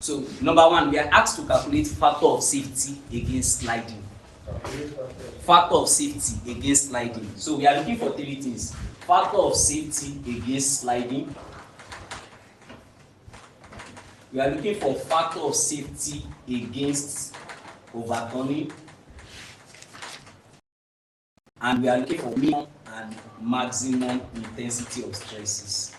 So number one, we are asked to calculate factor of safety against sliding. Factor of safety against sliding. So we are looking for three things. Factor of safety against sliding. We are looking for factor of safety against overturning. And we are looking for minimum and maximum intensity of stresses.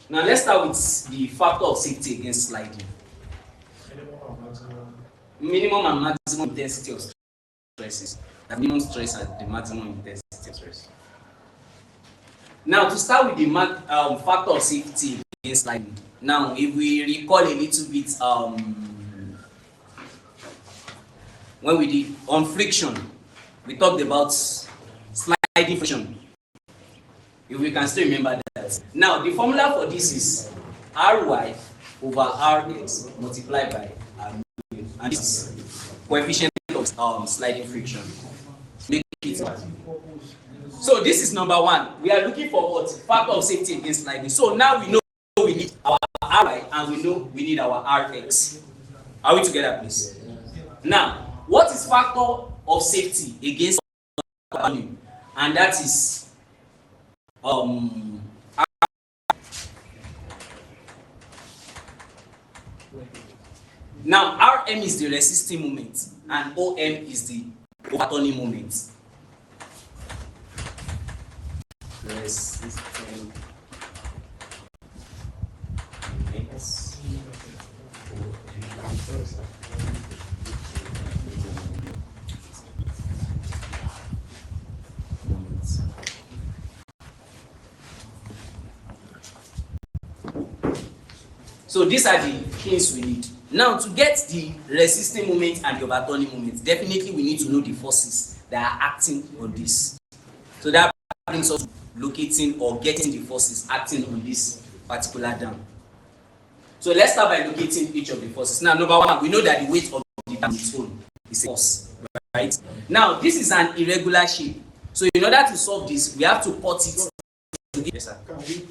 Now let's start with the factor of safety against sliding. Minimum and maximum intensity of stresses. The minimum stress and the maximum intensity of stress. Now to start with the factor of safety against sliding. Now if we recall a little bit when we did on friction, we talked about sliding friction. If we can still remember that. Now the formula for this is Ry over Rx multiplied by R, and this is coefficient of sliding friction. Make it. So this is number one. We are looking for what? Factor of safety against sliding. So now we know we need our Ry and we know we need our Rx. Are we together, please? Now, what is factor of safety against overturning? And that is now Rm is the resisting moment and Om is the overturning moment. Resisting So these are the things we need. Now to get the resisting moment and the overturning moment, definitely we need to know the forces that are acting on this. So that brings us to locating or getting the forces acting on this particular dam. So let's start by locating each of the forces. Now number one, we know that the weight of the dam its own is a force, right? Now this is an irregular shape. So in order to solve this, we have to put it to yes, sir. Can we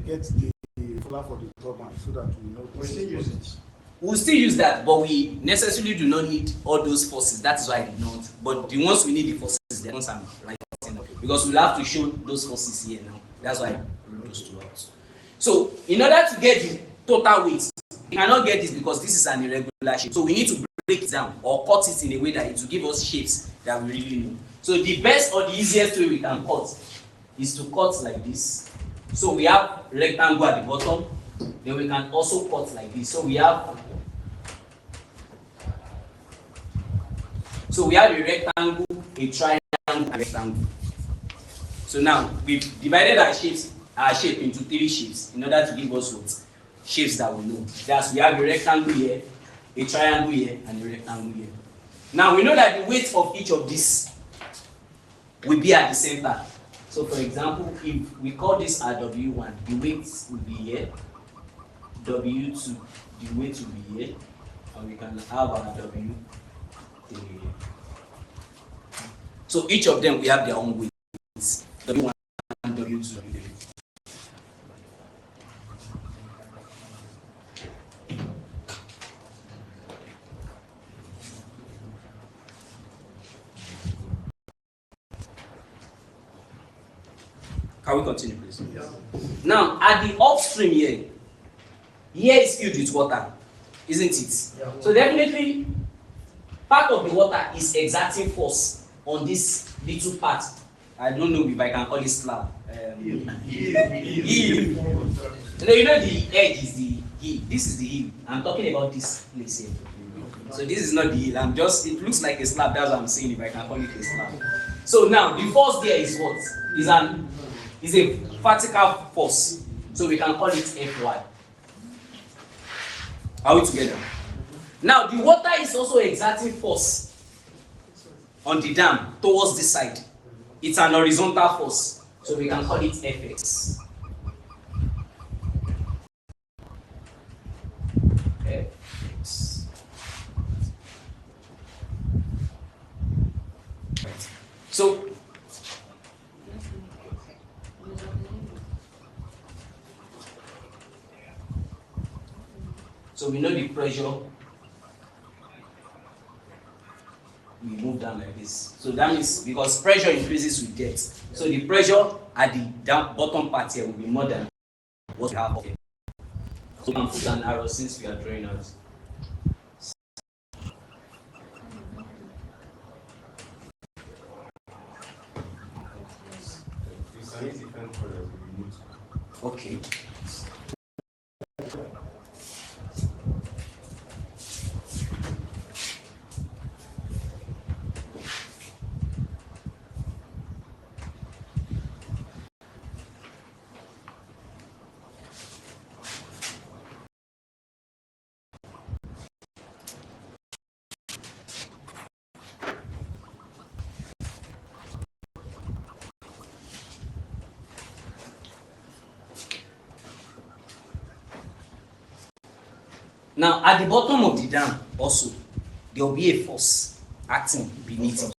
get the formula for the turbine so that we know? We still use it. We'll still use that, but we necessarily do not need all those forces. That is why I did not. But the ones we need the forces, the ones I'm writing up. Because we'll have to show those forces here now. That's why I wrote those two out. So, in order to get the total weight, we cannot get this because this is an irregular shape. So we need to break it down or cut it in a way that it will give us shapes that we really know. So the best or the easiest way we can cut is to cut like this. So we have rectangle at the bottom. Then we can also cut like this. So we have a rectangle, a triangle, and a rectangle. So now we've divided our shape into three shapes in order to give us what? Shapes that we know. That's we have a rectangle here, a triangle here, and a rectangle here. Now we know that the weight of each of these will be at the center. So for example, if we call this our W1, the weight will be here. W2, the weight will be here. And we can have our W3 here. So each of them we have their own weights. W1 and W2. Can we continue, please? Yeah. Now, at the upstream here is filled with water, isn't it? Yeah. So definitely, part of the water is exerting force on this little part. I don't know if I can call it slab. Heel. You know the edge is the heel. This is the heel. I'm talking about this place here. So this is not the heel. It looks like a slab. That's what I'm saying. If I can call it a slab. So now the force there is what? Is a vertical force. So we can call it Fy. Are we together? Now the water is also exerting force on the dam towards this side. It's an horizontal force. So we can call it Fx. Fx. So So we know the pressure will move down like this. So that means because pressure increases with depth. So the pressure at the bottom part here will be more than what we have here. So we can put an arrow since we are drawing out. Okay. Now, at the bottom of the dam, also, there will be a force acting beneath it.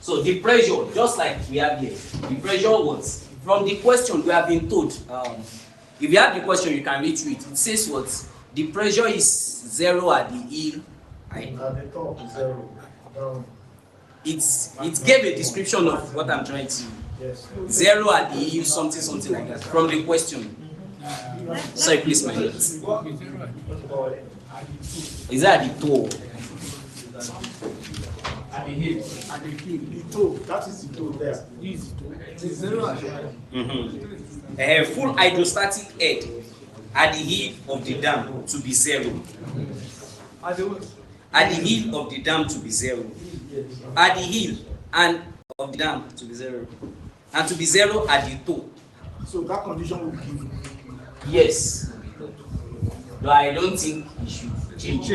So the pressure, just like we have here, the pressure was from the question we have been told. If you have the question, you can read through it. It says what? The pressure is 0 at the heel. At the top, 0. Down. It gave a description of what I'm trying to. Yes. 0 at the heel, something like that from the question. Sorry, please, my notes. Is that at the toe? At the heel. At the heel. The toe. That is the toe there. It is 0 at the heel. A full hydrostatic head at the heel of the dam to be 0. At the heel of the dam to be 0. At the heel and of the dam to be 0. And to be 0 at the toe. So that condition will give. Yes. But I don't think it should change.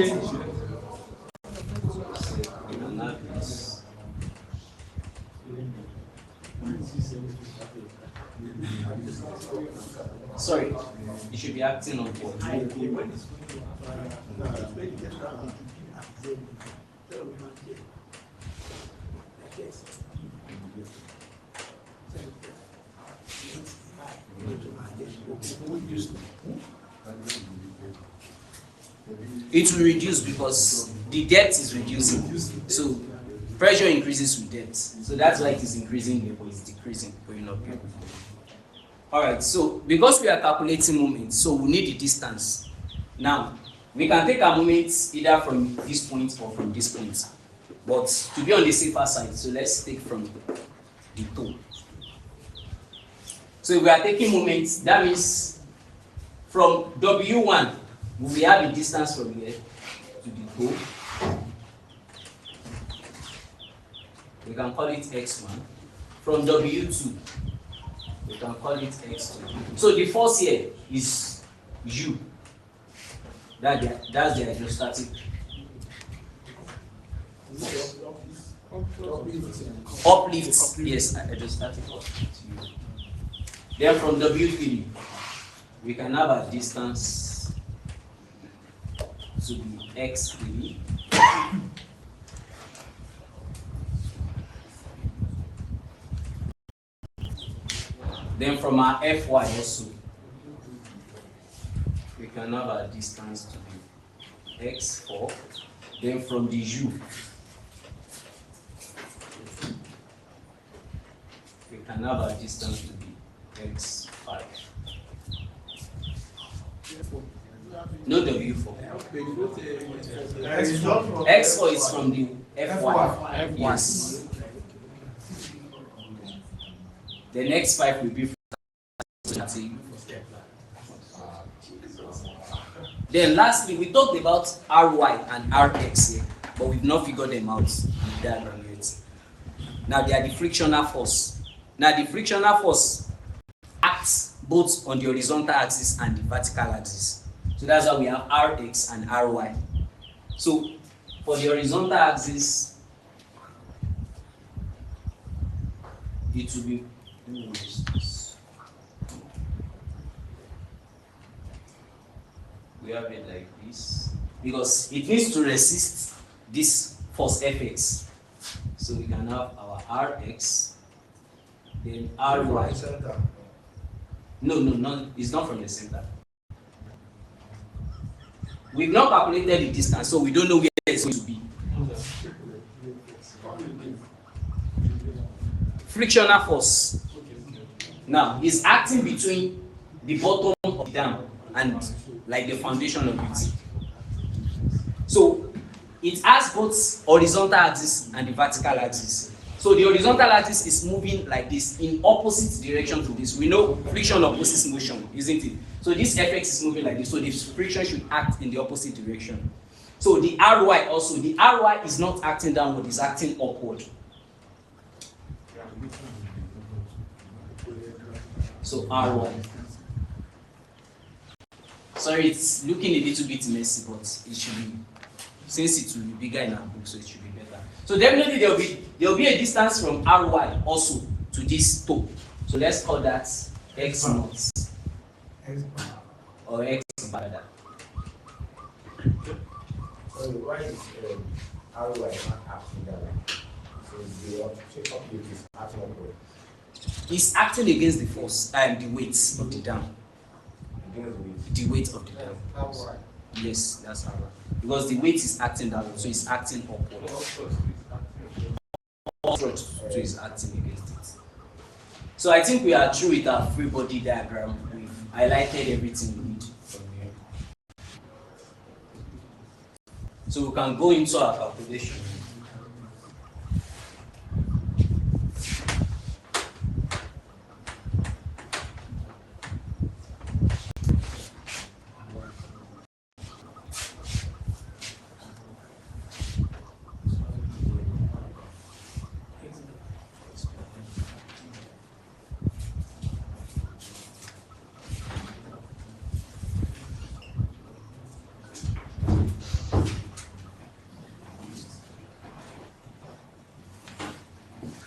Sorry, it should be acting on board. It will reduce because the depth is reducing. So pressure increases with depth. So that's why it is increasing here, but it's decreasing, going up here. Alright, so because we are calculating moments, so we need the distance. Now, we can take our moments either from this point or from this point. But to be on the safer side, so let's take from the toe. So if we are taking moments, that means from W1, we have a distance from here to the toe. We can call it X1. From W2, we can call it X2. So the force here is U. That's the hydrostatic. Uplift, yes, hydrostatic uplift. Then from W3, we can have a distance to be X3. Then from our Fy also, we can have a distance to be X4. Then from the U, we can have a distance to be X5. No W4. X4 is from the Fy. Yes. The next 5 will be from the. Then lastly, we talked about Ry and Rx here, but we've not figured them out in the diagram yet. Now they are the frictional force. Now the frictional force acts both on the horizontal axis and the vertical axis. So that's why we have Rx and Ry. So for the horizontal axis, it will be we have it like this because it needs to resist this force Fx. So we can have our Rx, then Ry. No, it's not from the center. We've not calculated the distance, so we don't know where it's going to be. Frictional force now is acting between the bottom of the dam and like the foundation of it. So it has both horizontal axis and the vertical axis. So the horizontal axis is moving like this in opposite direction to this. We know friction opposes motion, isn't it? So this Fx is moving like this, so the friction should act in the opposite direction. So the Ry also, the Ry is not acting downward, it's acting upward. So Ry. Sorry, it's looking a little bit messy, but it should be, since it will be bigger in our book, so it should be better. So definitely there will be a distance from Ry also to this toe. So let's call that x naught or x bar. So why is Ry not acting that way? So the shape of it is acting upward. It's acting against the force and the weight of the dam. The weight of the dam. Yes, that's how. Because the weight is acting downward, so it's acting upward. So it's acting against it. So I think we are through with our free body diagram. We've highlighted everything we need from here. So we can go into our calculation.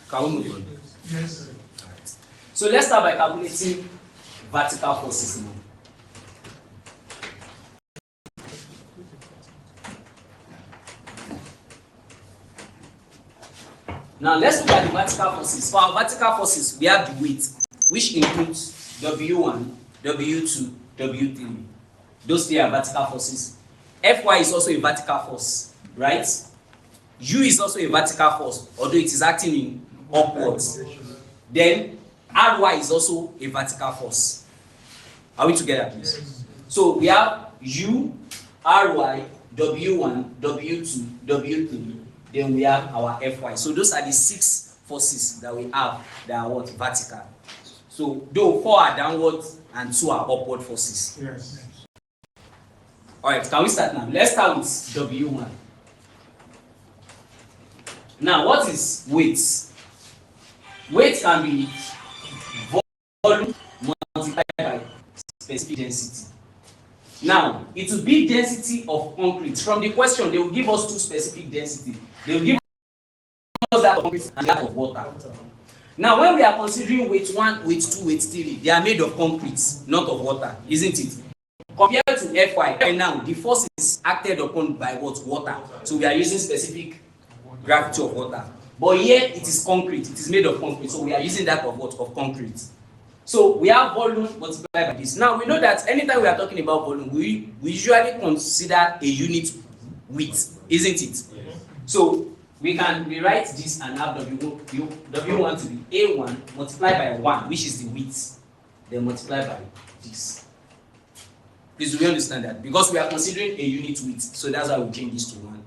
Can we move on? Yes. Right. So let's start by calculating vertical forces now. Now let's look at the vertical forces. For our vertical forces, we have the weight, which includes W1, W2, W3. Those three are vertical forces. Fy is also a vertical force, right? U is also a vertical force, although it is acting in upwards. Then Ry is also a vertical force. Are we together, please? Yes. So we have U, Ry, W1, W2, W3. Then we have our Fy. So those are the 6 forces that we have that are what? Vertical. So though 4 are downward and 2 are upward forces. Yes. Alright, can we start now? Let's start with W1. Now, what is weight? Weight can be volume multiplied by specific density. Now, it will be density of concrete. From the question, they will give us 2 specific density. They will give us that of concrete and that of water. Now, when we are considering weight 1, weight 2, weight 3, they are made of concrete, not of water, isn't it? Compared to Fy, right now, the force is acted upon by what? Water. So we are using specific gravity of water. But here it is concrete, it is made of concrete, so we are using that of what? Of concrete. So we have volume multiplied by this. Now we know that anytime we are talking about volume, we usually consider a unit width, isn't it? Yes. So we can rewrite this and have W1 to be A1 multiplied by 1, which is the width, then multiplied by this. Please, do we understand that? Because we are considering a unit width, so that's why we change this to 1.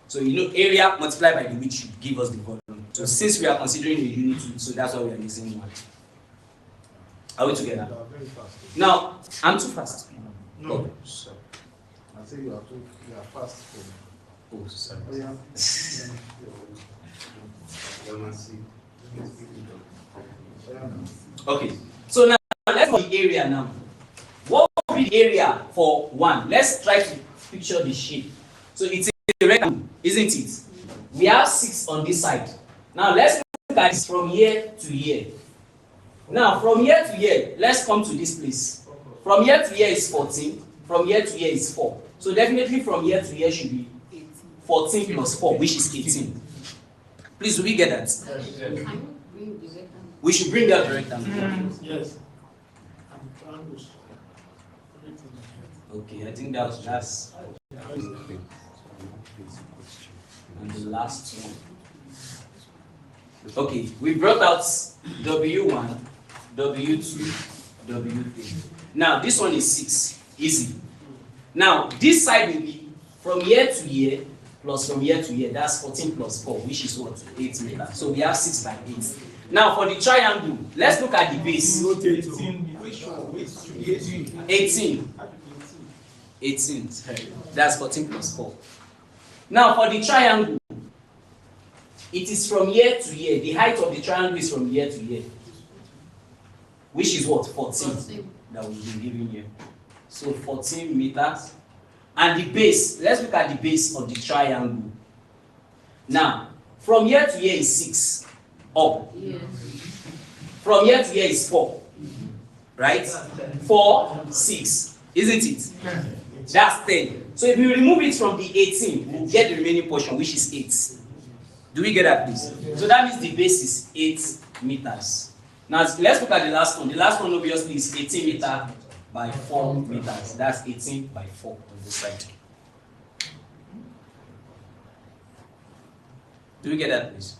So you know, area multiplied by the width should give us the volume. So since we are considering a unit width, so that's why we are using 1. Are we together? Now, I'm too fast. No. Okay. I say you are fast. Oh, sorry. Okay. So now let's go to the area now. What would be the area for 1? Let's try to picture the shape. So it's a rectangle, isn't it? We have 6 on this side. Now let's look at this from here to here. Now from here to here, let's come to this place. From here to here is 14. From here to here is 4. So definitely from here to here should be 14 plus 4, which is 18. Please, do we get that? Yes. We should bring out the rectangle. Yes. And the triangles. Everything. Okay, I think that's and the last one. Okay, we brought out W1, W2, W3. Now this one is 6. Easy. Now this side will be from here to here plus from here to here. That's 14 plus 4, which is what? 8 meters. So we have 6 by 8. Now for the triangle, let's look at the base. 18. 18. That's 14 plus 4. Now for the triangle, it is from here to here. The height of the triangle is from here to here. Which is what? 14. That we've been given here. So 14 meters. And the base, let's look at the base of the triangle. Now, from here to here is 6. Up. Yes. From here to here is 4. Right? 4, 6. Isn't it? That's 10. So if we remove it from the 18, we'll get the remaining portion, which is 8. Do we get that, please? So that means the base is 8 meters. Now let's look at the last one. The last one obviously is 18 meters by 4 meters. That's 18 by 4 on this side. Do we get that, please?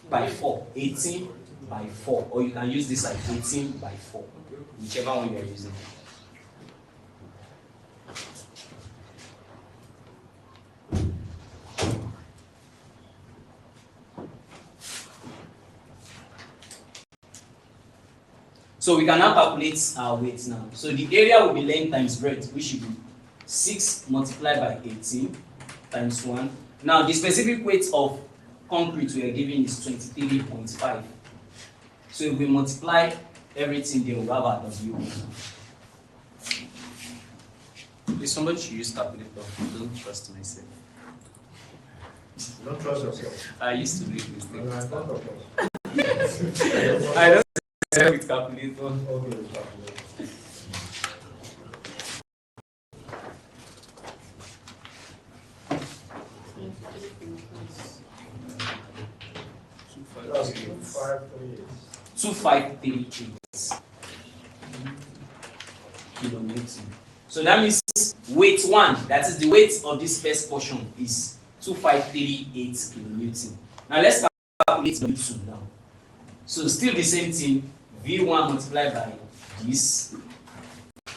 By 4. 18 by 4. Or you can use this like 18 by 4. Whichever one you are using. So we can now calculate our weight now. So the area will be length times breadth, which should be 6 multiplied by 18 times 1. Now the specific weight of concrete we are given is 23.5. So if we multiply everything, then we'll have our W. Please, somebody should use calculator. I don't trust myself. You don't trust yourself. I used to make mistakes. You are in front of us. I don't with calculator. Okay, calculate. That's 2538. 2538 kilonewton. So that means weight 1, that is the weight of this first portion, is 2538 kilonewton. Now let's calculate W2 now. So still the same thing, V1 multiplied by this.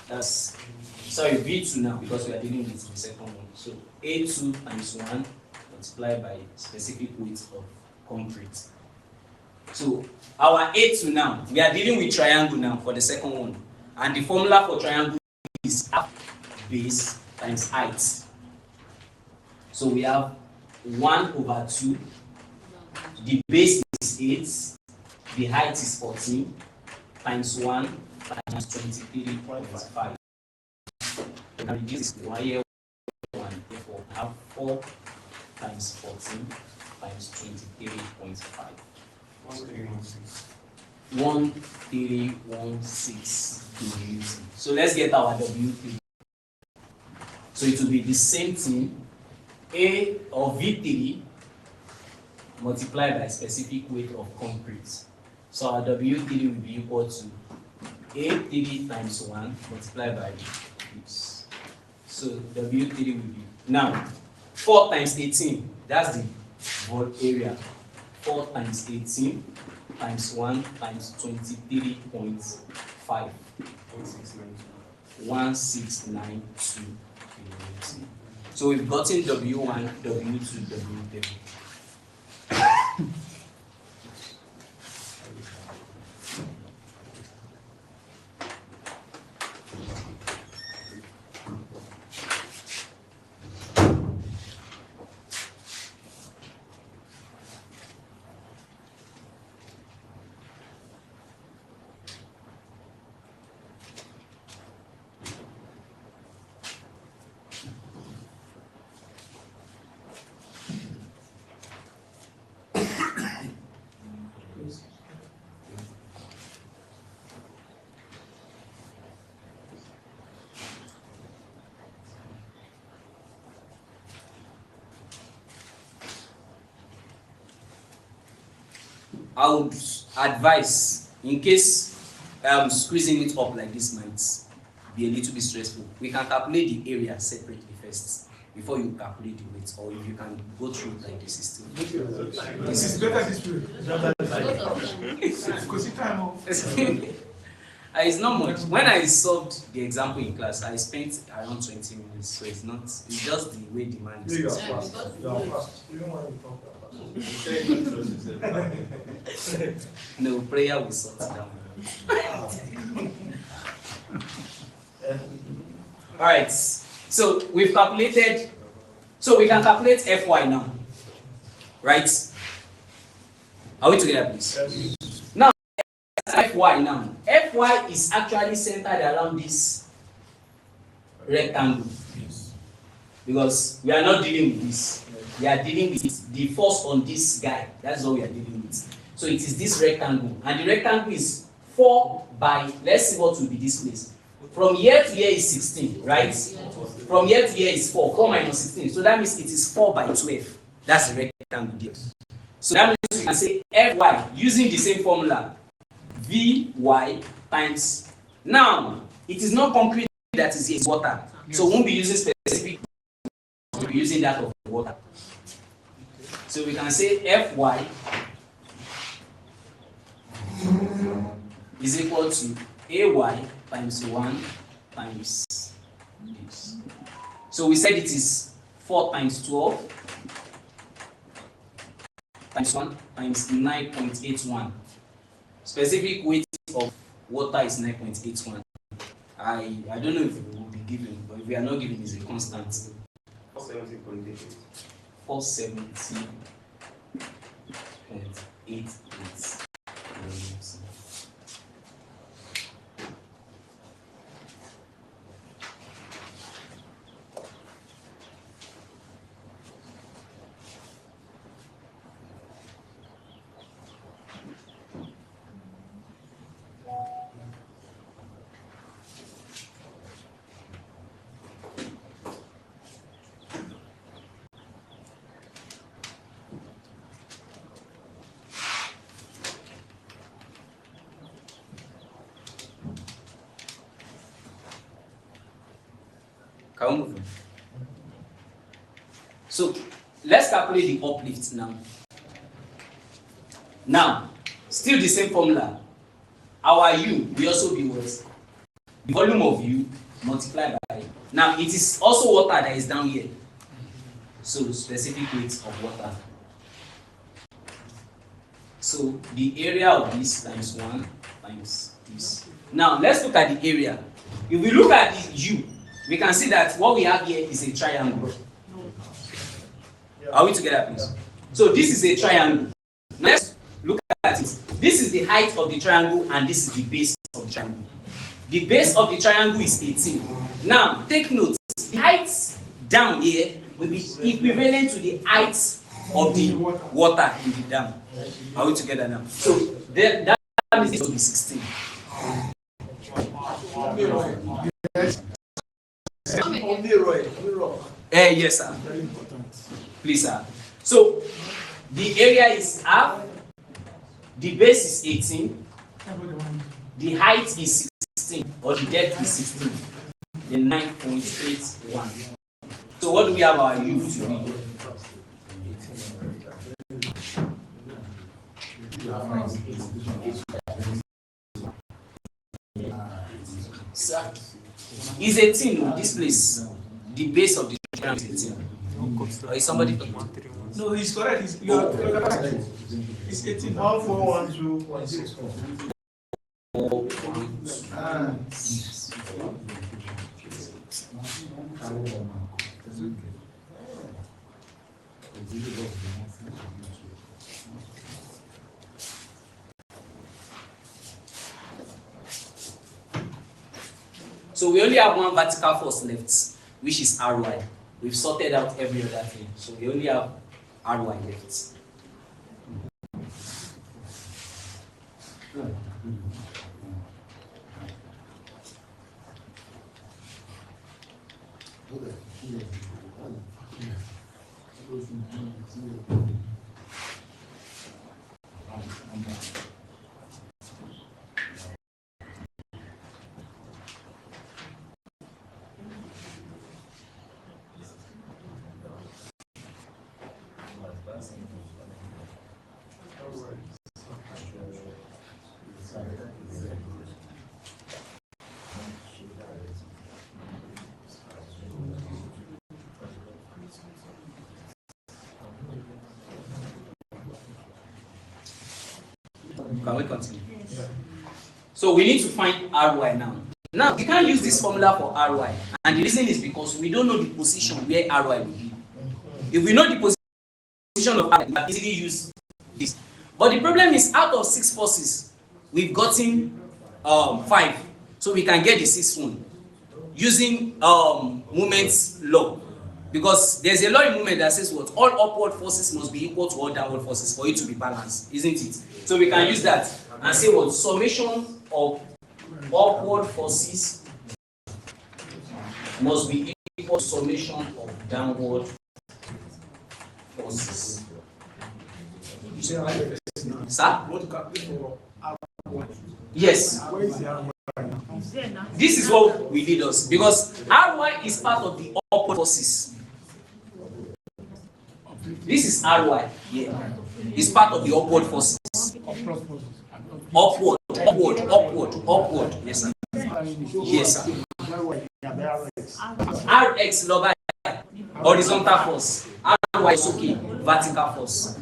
That's sorry, V2 now because we are dealing with the second one. So A2 times 1 multiplied by specific weight of concrete. So our A2 now, we are dealing with triangle now for the second one. And the formula for triangle is base times height. So we have 1/2. The base is 8. The height is 14 times 1 times 23.5. And reduce this 1 here 1. Therefore, I have 4 times 14 times 23.5. 1316 kilonewton. So let's get our W3. So it will be the same thing, A or V3 multiplied by specific weight of concrete. So our W3 will be equal to A3 times 1 multiplied by this. So W3 will be, now 4 times 18, that's the whole area. 4 times 18 times 1 times 23.5. 1692 kilonewton. So we've gotten W1, W2, W3. I would advise, in case squeezing it up like this might be a little bit stressful, we can calculate the area separately first before you calculate the weight, or if you can go through it like this system. This is better this way. Because time. It's not much. When I solved the example in class, I spent around 20 minutes, so it's just the way the man is. You are fast. You are fast. Even when you talk. No, prayer will sort it down. Alright, so we've calculated, so we can calculate Fy now, right? Are we together, please? Now, Fy now. Fy is actually centered around this rectangle. Because we are not dealing with this. We are dealing with the force on this guy. That's what we are dealing with. So it is this rectangle. And the rectangle is 4 by, let's see what will be this place. From here to here is 16, right? From here to here is 4. 4 minus 16. So that means it is 4 by 12. That's the rectangle there. So that means we can say Fy using the same formula. Vy times. Now, it is not concrete that is here, it's water. So we won't be using specific, we'll be using that of water. So we can say Fy is equal to Ay times 1 times this. So we said it is 4 times 12 times 1 times 9.81. Specific weight of water is 9.81. I don't know if it will be given, but if we are not given, it's a constant. 470.88. 470.88. Can we move on? So let's calculate the uplift now. Now, still the same formula. Our U will also be what? The volume of U multiplied by. Now it is also water that is down here. So specific weight of water. So the area of this times 1 times this. Now let's look at the area. If we look at the U, we can see that what we have here is a triangle. Are we together, please? So this is a triangle. Now let's look at it. This is the height of the triangle and this is the base of the triangle. The base of the triangle is 18. Now take note, the height down here will be equivalent to the height of the water in the dam. Are we together now? So that means it will be 16. Yes, sir. Very important. Please, sir. So the area is half, the base is 18, the height is 16, or the depth is 16, the 9.81. So what do we have our U to be? Sir, is 18 this place? The base of the triangle is 18. Or is somebody talking? No, he's correct. You are correct. It's 18. 1412.64. So we only have one vertical force left, which is Ry. We've sorted out every other thing. So we only have Ry left. Can we continue? So we need to find RY now. Now, we can't use this formula for RY, and the reason is because we don't know the position where RY will be. If we know the position of RY, we can easily use this. But the problem is, out of 6 forces, we've gotten 5. So we can get the 6th one using Movement's law. Because there's a law in movement that says what? All upward forces must be equal to all downward forces for it to be balanced, isn't it? So we can use that and say what? Summation of upward forces must be equal to summation of downward forces. Sir? Yes. This is what we did us because RY is part of the upward forces. This is RY here. It's part of the upward forces. Upward. Yes, sir. Yes, sir. RX log horizontal force. RY is okay. Vertical force.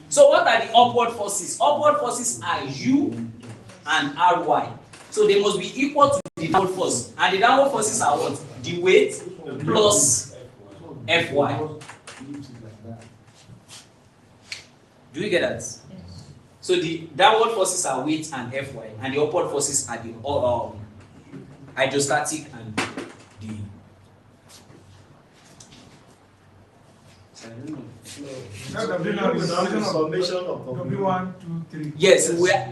So what are the upward forces? Upward forces are U and RY. So they must be equal to the downward force. And the downward forces are what? The weight plus Fy. Do you get that? Yes. So the downward forces are weight and Fy, and the upward forces are the hydrostatic and the. W1, 2, 3.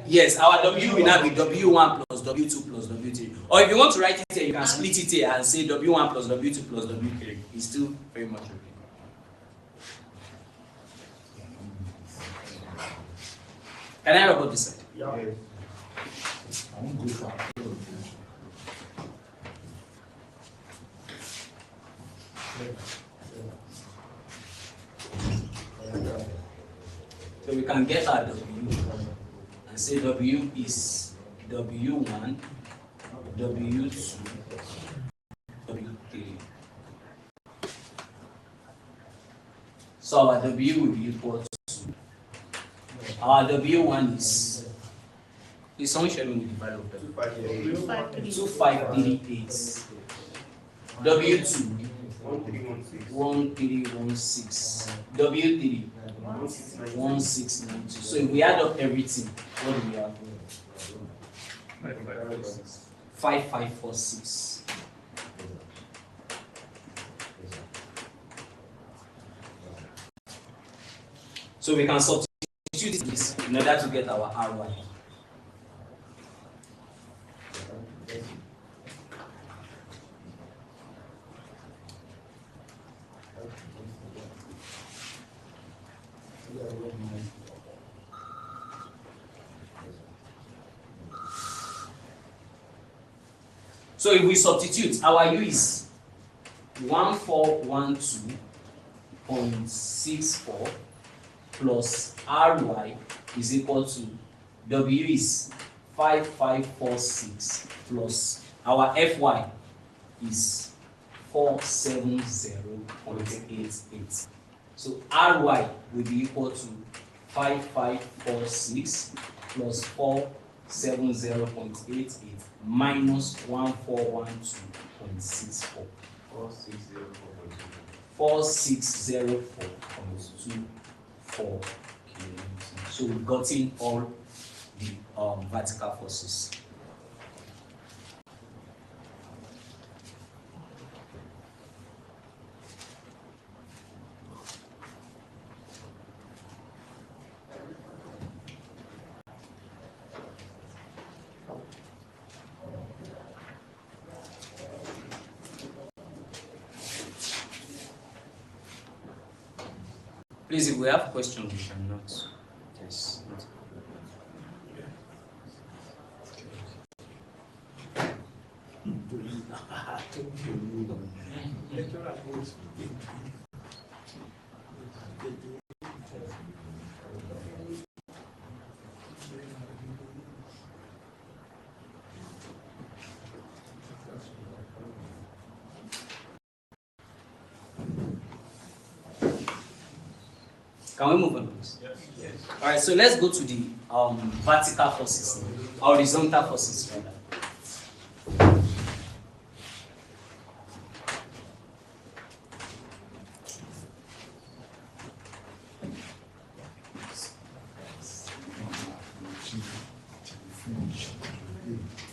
Yes, our W will now be W1 plus W2 plus W3. Or if you want to write it here, you can split it here and say W1 plus W2 plus W3. It's still very much okay. Can I rub this side? Yeah. So we can get our W and say W is W1, W2, W3. So our W will be equal to our W1 is someone showing me the value of W? 2538. W2 1316. W3 1692. So if we add up everything, what do we have? 5546. So we can substitute this in order to get our RY. So if we substitute, our U is 1412.64 plus RY is equal to W is 5546 plus our FY is 470.88. So RY will be equal to 5546 plus 470.88 minus 1412.64. 4604.24 kilonewtons. So we've gotten all the vertical forces. Please, if we have questions, we cannot. Yes. Can we move on, please? Yes. All right, so let's go to the vertical forces, horizontal forces rather.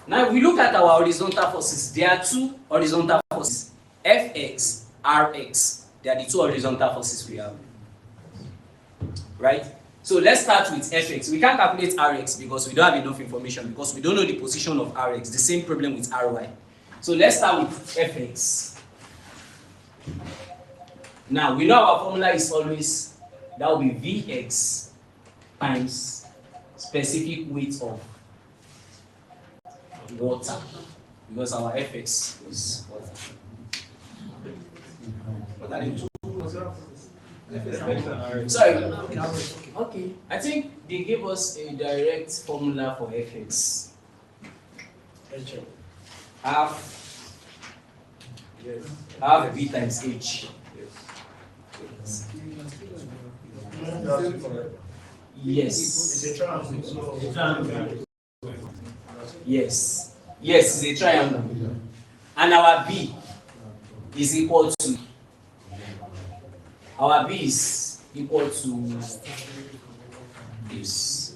Now, if we look at our horizontal forces, there are two horizontal forces, Fx, Rx. They are the two horizontal forces we have. Right? So let's start with Fx. We can't calculate Rx because we don't have enough information, because we don't know the position of Rx. The same problem with Ry. So let's start with Fx. Now, we know our formula is always, that will be Vx times specific weight of water, because our Fx is water. What are the two? Sorry. Okay. I think they gave us a direct formula for Fx. Half V times H. Yes. Yes. Yes, it's a triangle. And our B is equal to, our B is equal to this.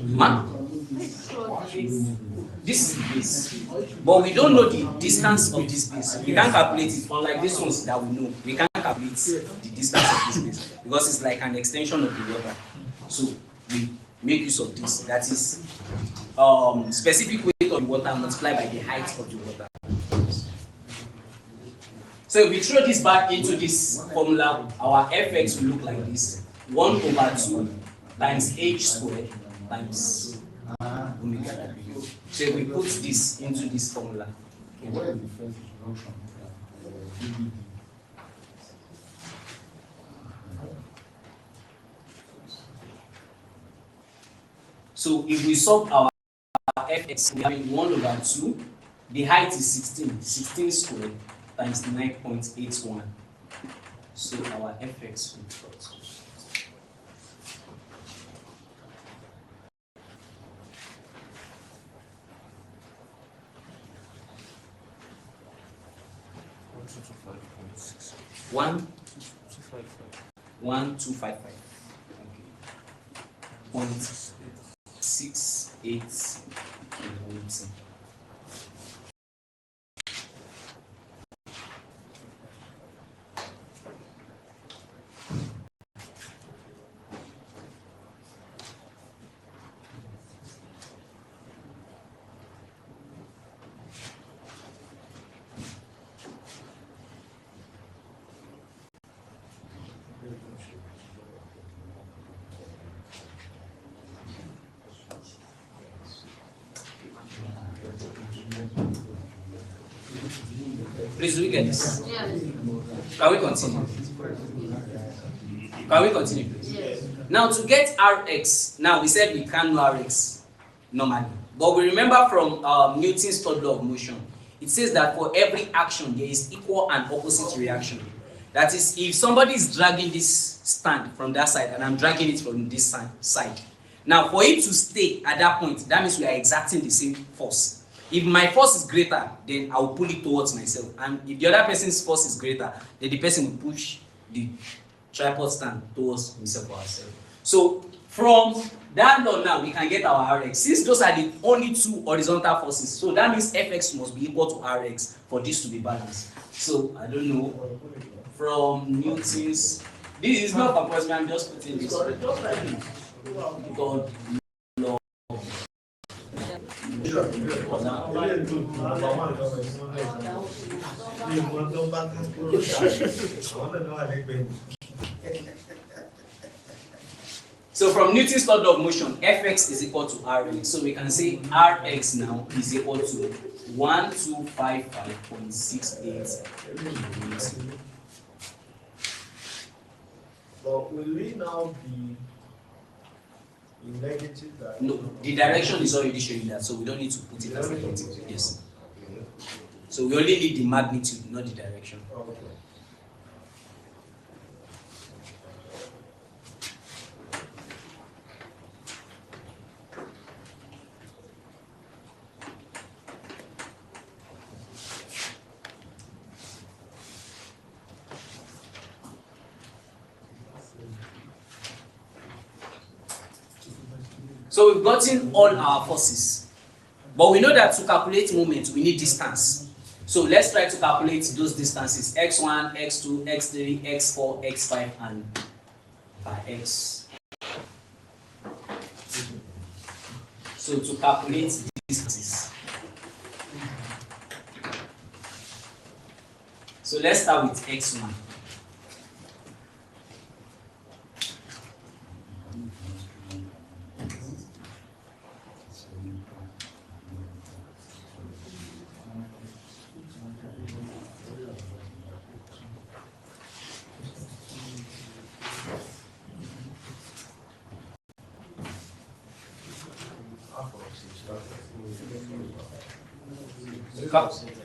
Man, this is the base, but we don't know the distance of this base. We can't calculate it, unlike this ones that we know. We can't calculate the distance of this base because it's like an extension of the water. So we make use of this. That is specific weight of the water multiplied by the height of the water. So if we throw this back into this formula, our Fx will look like this: 1/2 times h squared times omega. So we put this into this formula. What is the first introduction? So if we solve our Fx, we have 1/2. The height is 16 squared times 9.81. So our Fx will be 1,255. Okay. 0.68. Please, do we get this? Yes. Can we continue? Can we continue, please? Yes. Now, to get Rx, now we said we can't know Rx normally. But we remember from Newton's third law of motion, it says that for every action, there is equal and opposite reaction. That is, if somebody is dragging this stand from that side and I'm dragging it from this side, now for it to stay at that point, that means we are exerting the same force. If my force is greater, then I will pull it towards myself. And if the other person's force is greater, then the person will push the tripod stand towards himself or herself. So from that law now, we can get our Rx. Since those are the only two horizontal forces, so that means Fx must be equal to Rx for this to be balanced. So I don't know, from Newton's, this is not compulsory, I'm just putting this. God law. So from Newton's law of motion, Fx is equal to Rx. So we can say Rx now is equal to 1255.68. But will we now be in negative direction? No, the direction is already showing that, so we don't need to put it as negative. Yes. So we only need the magnitude, not the direction. Okay. So we've gotten all our forces. But we know that to calculate moment, we need distance. So let's try to calculate those distances: x1, x2, x3, x4, x5, and by x. So to calculate distances. So let's start with x1.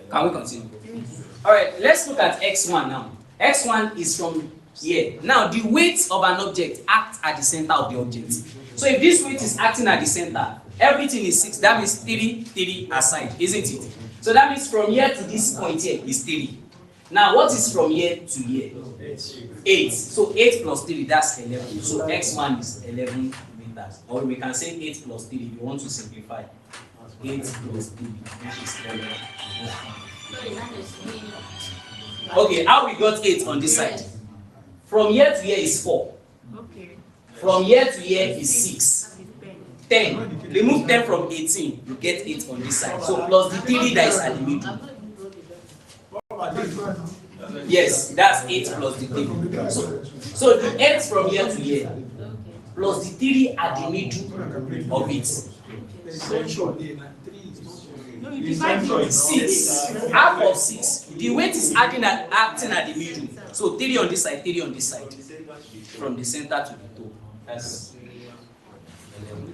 Can we continue? All right, let's look at x1 now. X1 is from here. Now, the weight of an object acts at the center of the object. So if this weight is acting at the center, everything is 6. That means 3 aside, isn't it? So that means from here to this point here is 3. Now, what is from here to here? 8. So 8 plus 3, that's 11. So x1 is 11 meters. Or we can say 8 plus 3 if you want to simplify. 8 plus 3, which is 11. Okay, how we got 8 on this side? From here to here is 4. Okay. From here to here is 6. 10. Remove 10 from 18, you get 8 on this side. So plus the 3 that is at the middle. Yes, that's 8 plus the 3. So the 8 from here to here plus the 3 at the middle of it. No, you divide it. 6. Half of 6. The weight is acting at the middle. So 3 on this side, 3 on this side. From the center to the toe. That's 11.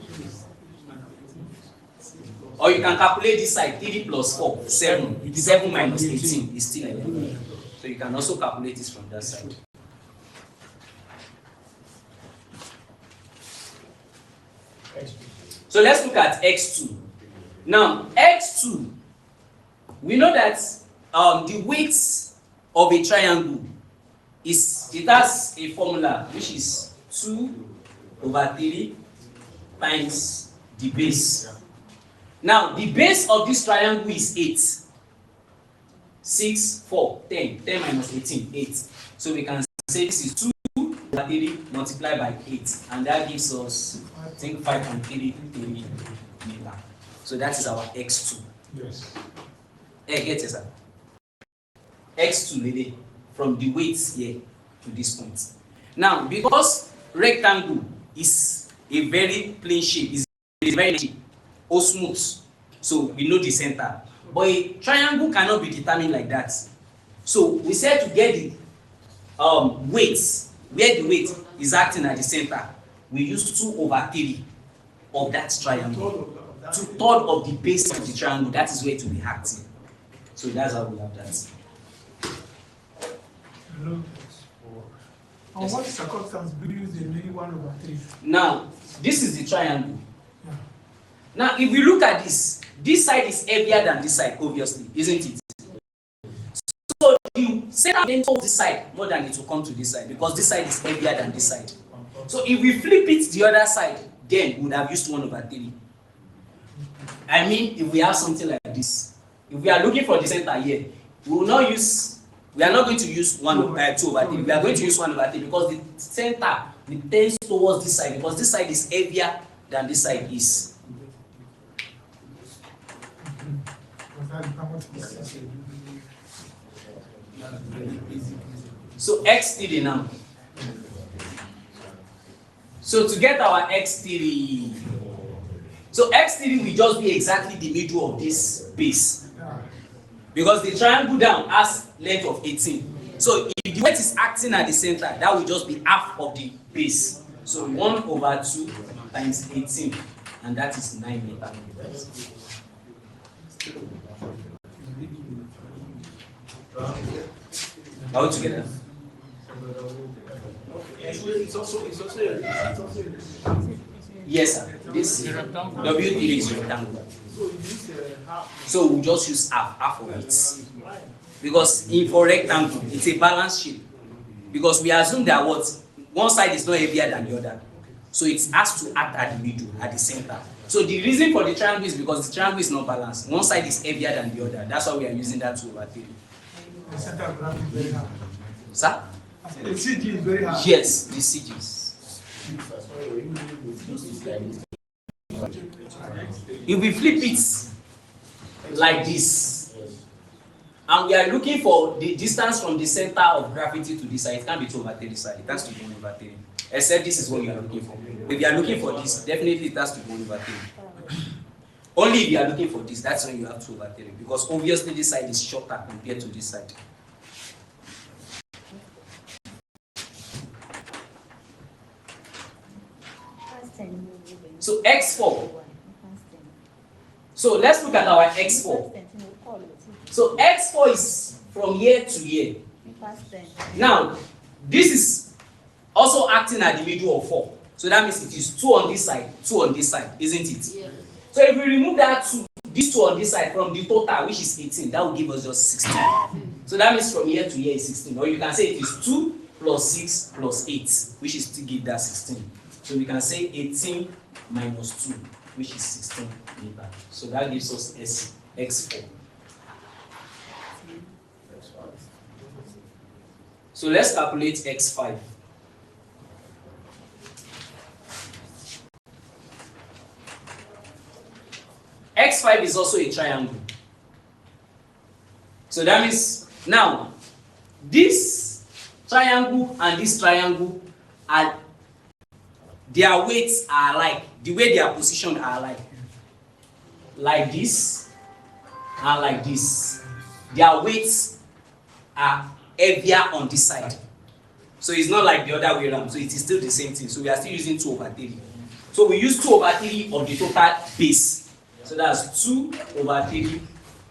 Or you can calculate this side, 3 plus 4, 7. 7 minus 18 is still 11. So you can also calculate this from that side. So let's look at x2. Now, x2, we know that the weight of a triangle it has a formula which is 2/3 times the base. Now, the base of this triangle is 8. 6, 4, 10. 10 minus 18, 8. So we can say this is 2/3 multiplied by 8. And that gives us, I think, 5.33 meter. So that is our x2. Yes. Get it, sir. X2 really, from the weight here to this point. Now, because rectangle is a very plain shape, is very cheap or smooth, so we know the center. But a triangle cannot be determined like that. So we said to get the weight, where the weight is acting at the center, we use 2/3 of that triangle. 2/3 of the base of the triangle, that is where it will be acting. So that's how we have that. On what circumstance do you use the remaining 1/3? Now, this is the triangle. Yeah. Now, if we look at this side is heavier than this side, obviously, isn't it? So the center then towards this side more than it will come to this side because this side is heavier than this side. So if we flip it the other side, then we would have used 1/3. I mean, if we have something like this, if we are looking for the center here, we are not going to use 2/3. We are going to use 1/3 because the center tends towards this side because this side is heavier than this side is. So x3 now. So to get our x3, so x3 will just be exactly the middle of this base. Because the triangle down has length of 18. So if the weight is acting at the center, that will just be half of the base. So 1/2 times 18, and that is 9 meters. Are we together? It's also Yes, sir. This W3 is rectangular. so this half. So we'll just use half of it. Because for rectangle, it's a balanced shape. Because we assume that one side is not heavier than the other. So it has to act at the middle, at the center. So the reason for the triangle is because the triangle is not balanced. One side is heavier than the other. That's why we are using that 2/3. The center of gravity is very high. Sir? The CG is very high. Yes, the CGs. If we flip it like this, and we are looking for the distance from the center of gravity to this side, it can't be 2/3 side. It has to be 1/3. Except this is what you are looking for. If you are looking for this, definitely it has to be 1/3. Only if you are looking for this, that's when you have 2/3. Because obviously this side is shorter compared to this side. So x4. So let's look at our x4. So x4 is from here to here. Now, this is also acting at the middle of 4. So that means it is 2 on this side, 2 on this side, isn't it? Yeah. So if we remove that 2, this 2 on this side from the total, which is 18, that will give us just 16. So that means from here to here is 16. Or you can say it is 2 plus 6 plus 8, which is to give that 16. So we can say 18 minus 2, which is 16 meters. So that gives us x4. So let's calculate x5. X5 is also a triangle. So that means now this triangle and this triangle are their weights are alike. The way they are positioned are alike. Like this and like this. Their weights are heavier on this side. So it's not like the other way around. So it is still the same thing. So we are still using 2/3. So we use 2/3 of the total base. So that's 2/3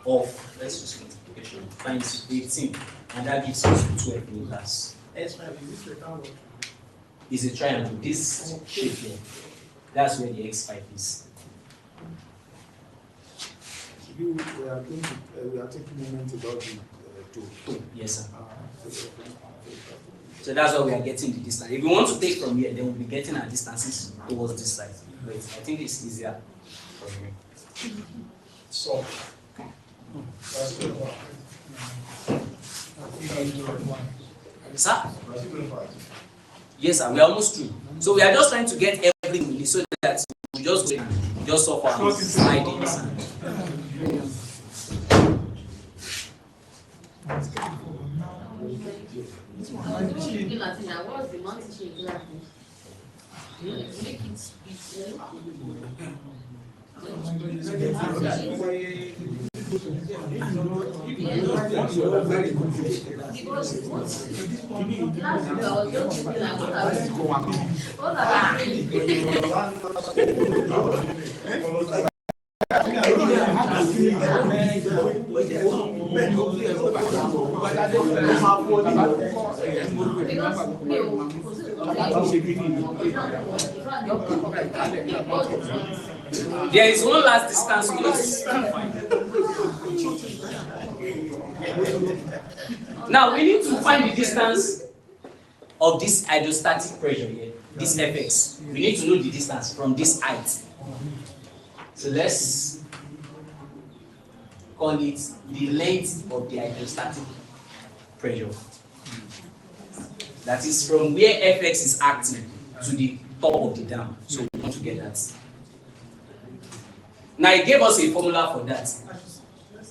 of, let's use multiplication, times 18. And that gives us 12 meters. S5 is this rectangle? Is a triangle. This shape here. That's where the x5 is. We are taking moment about the 2. Yes, sir. So that's why we are getting the distance. If we want to take from here, then we'll be getting our distances towards this side. But I think it's easier for me. So, that's good. Sir? Yes, sir. We are almost through. So we are just trying to get everything so that we just solve our slidings. There is one last distance we need to find. Now we need to find the distance of this hydrostatic pressure here, this Fx. We need to know the distance from this height. So let's call it the length of the hydrostatic pressure. That is from where Fx is acting to the top of the dam. So we want to get that. Now it gave us a formula for that.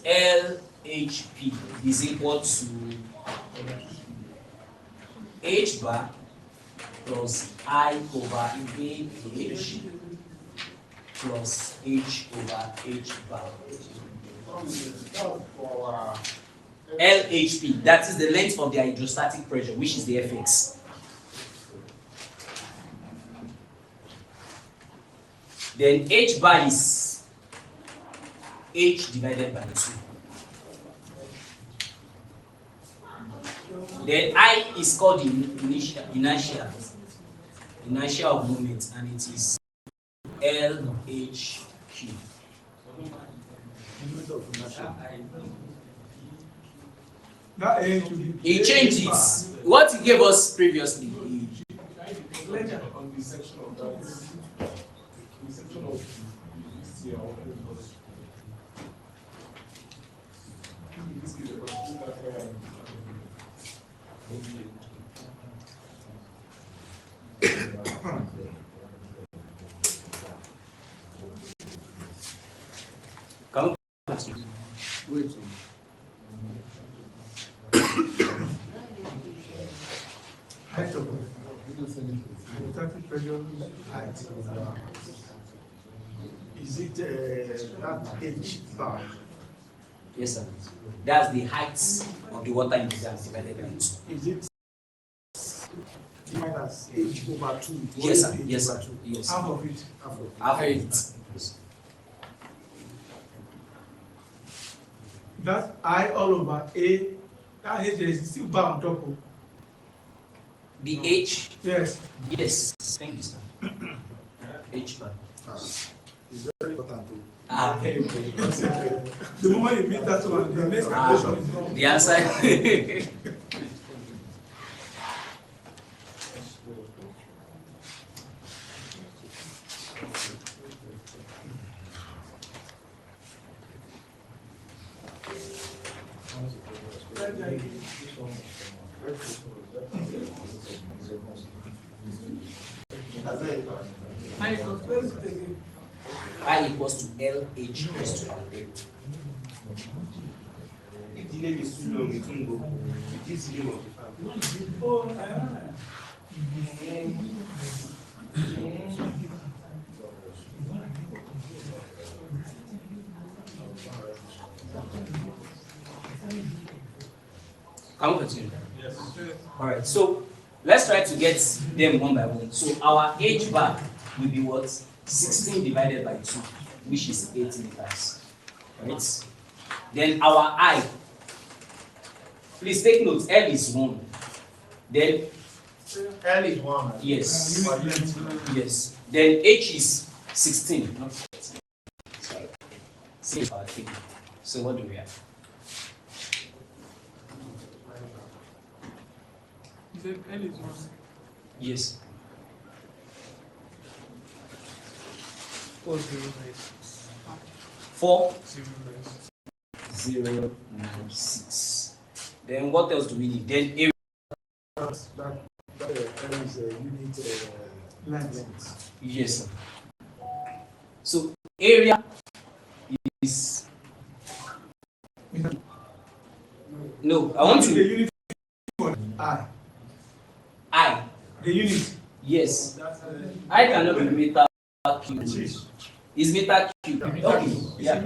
LHP is equal to H bar plus I over H plus H over H bar. LHP, that is the length of the hydrostatic pressure, which is the Fx. Then H bar is H divided by 2. Then I is called the inertia of movement, and it is LHQ. That A to be. He changed it. What he gave us previously. On the section of that. The section of this year. Come. Wait. Height of hydrostatic pressure height. Is it that H bar? Yes, sir. That's the height of the water in the gas divided by 2. Is it defined as H over 2? Yes, sir. H Yes, over sir. 2? Yes. Half of it. Half of it. That I all over A, that H is still bar on top of. The H, Yes. yes. Thank you, sir. H bar. It's very important to The moment you meet that one, the next calculation is wrong. The answer. I equals to LH equals to L. If the name is too long, it won't go. It is the name of the farm. Can we continue? Yes. Alright, so let's try to get them one by one. So our H bar will be what? 16 divided by 2, which is 8 meters. Right? Then our I, please take note, L is 1. Then L is 1. yes. Yes. Then H is 16. Not 14. Sorry. So what do we have? You said L is 1. Yes. 4096. Then what else do we need? Then area. That is a unit length. Yes, sir. So area is no. I want The to unit I. The unit. Yes. I cannot be meter cube. Is meter cube. Okay. Yeah.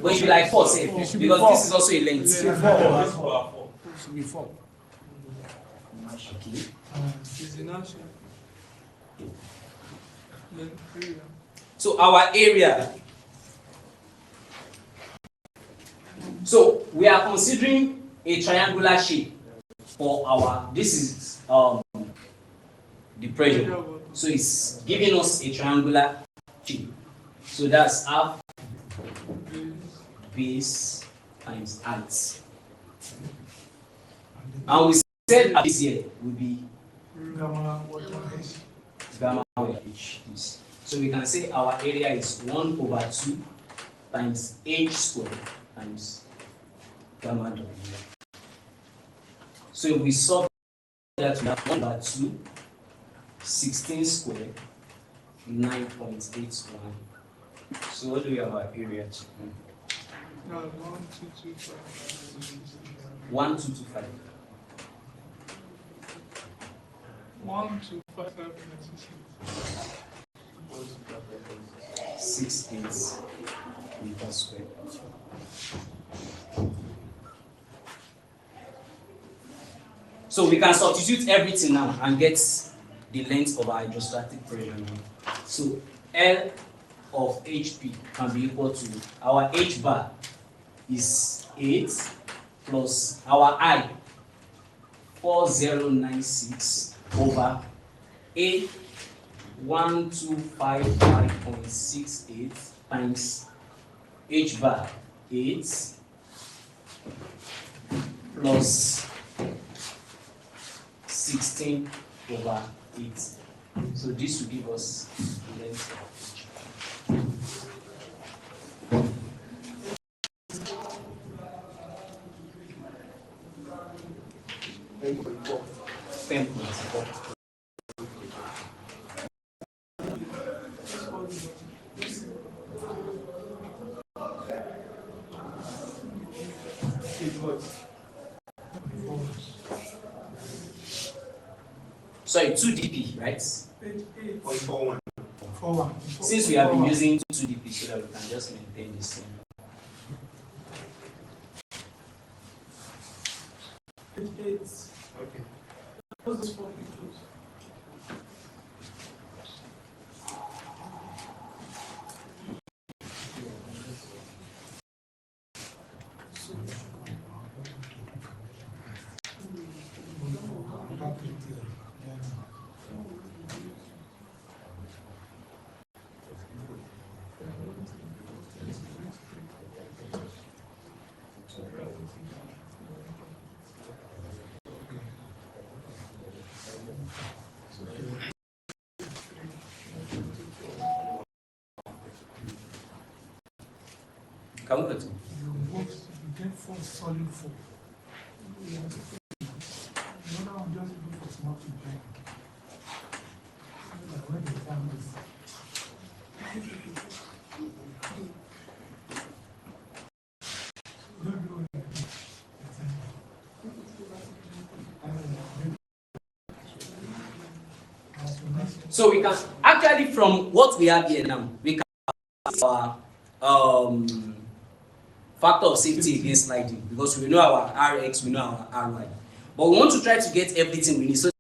But it should be like 4, say, because this is also a length. Should be 4. Okay. Is inertia. Then area. So our area. So we are considering a triangular shape for our. This is the pressure. So it's giving us a triangular shape. So that's half base times height. And we said that this here will be Gamma water H. gamma H. So we can say our area is 1/2 times H squared times gamma W. So if we solve that, we have 1/2, 16 squared, 9.81 So what do we have our area? No, 1, 2, 2, 5, 1225. 1, 2, 5, 68 meters squared. So we can substitute everything now and get the length of our hydrostatic pressure now. So L of HP can be equal to our H bar is 8 plus our I 4096 over A 1255.68 times H bar 8 plus 16 over 8. So this will give us the length of H. 10.4. Sorry, 2 dp, right? 0.41. 4, Since we have been using 2 dp, so that we can just maintain this thing. 8. Okay. What's this 4 equals? Can we continue? You get 4 solid 4. The other one just do for small people. When the time is. So we can actually, from what we have here now, we can our factor of safety against sliding, because we know our Rx, we know our Ry. But we want to try to get everything we need. So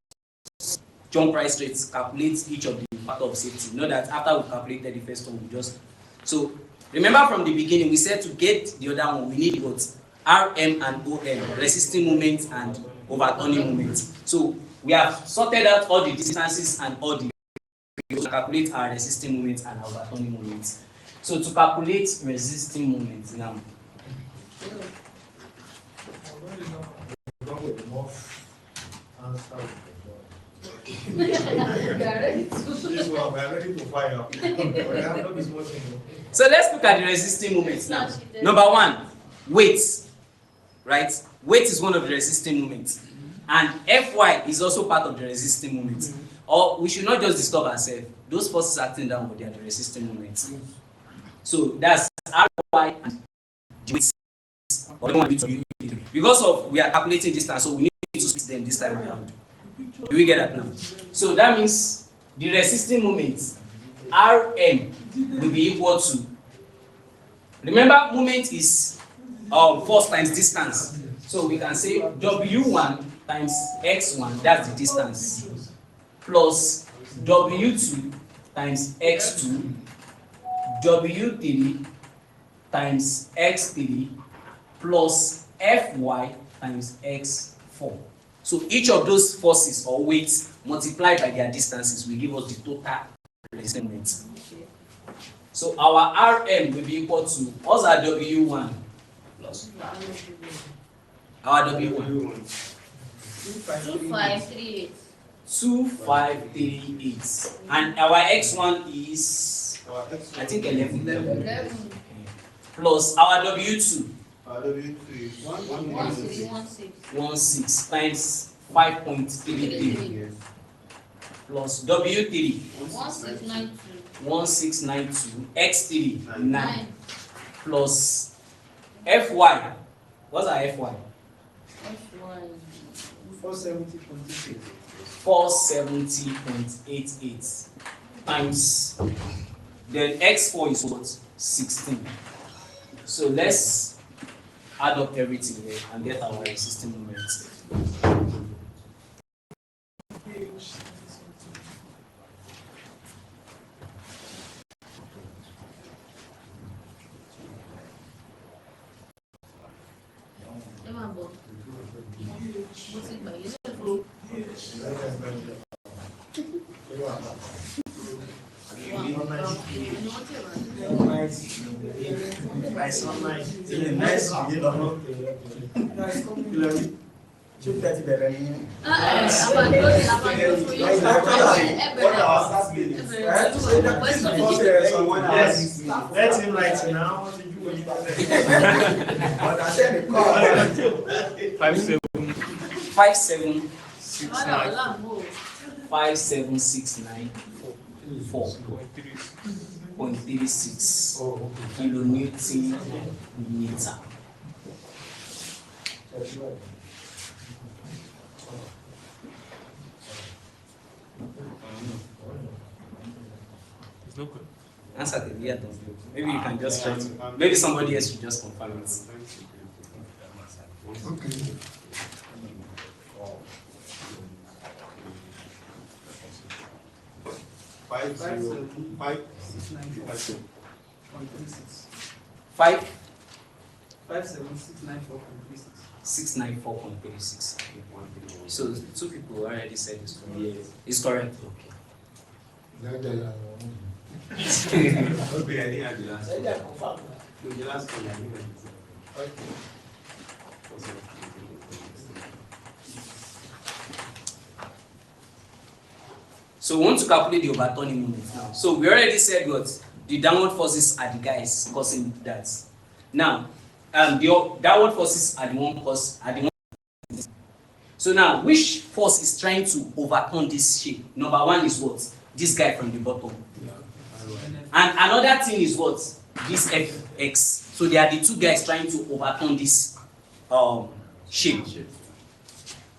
jump right straight, calculate each of the factor of safety. Know that after we calculated the first one, we just. So remember from the beginning, we said to get the other one, we need what? Rm and OM, resisting moment and overturning moment. So we have sorted out all the distances and all the. We calculate our resisting moment and our overturning moment. So to calculate resisting moment now. This one, we are ready to fire. We have not this much thing. So let's look at the resisting moments now. Number one, weight. Right? Weight is one of the resisting moments. And Fy is also part of the resisting moment. Or we should not just disturb ourselves. Those forces acting downward, they are the resisting moments. So that's Ry and the weight. Because of we are calculating distance, so we need to split them this time around. Do we get that now? So that means the resisting moment Rm will be equal to. Remember, moment is force times distance. So we can say W1 times X1, that's the distance, plus W2 times X2, W3 times X3, plus Fy times X4. So each of those forces or weights multiplied by their distances will give us the total resistance. So our Rm will be equal to, what's our W1 plus our W1? 2538. 2538. And our X1 is, I think 11. 11. Plus our W2. W3 is 16. 16 times 5.33 Yes. plus W3 1692. 1692 X3 9 9. plus Fy. What's our Fy? F1. 470.86. 470.88 times, then x4 is what? 16. So let's add up everything here and get our resisting moments. Emma, but what's it by you? Let him write now. 5769.36 kilonewton meter. It's not good. Answer the yeah. Maybe you can just try to. Maybe somebody else should just confirm it. Okay. Five 694.36. So 2 people already said it's correct. Yes. It's correct. Okay. Okay, I didn't have the last one. The last one, I didn't have it. So we want to calculate the overturning moment now. So we already said what the downward forces are the guys causing that. Now, the downward forces are the one cause are the one. So now, which force is trying to overturn this shape? Number one is what? This guy from the bottom. And another thing is what? This Fx. So they are the two guys trying to overturn this shape.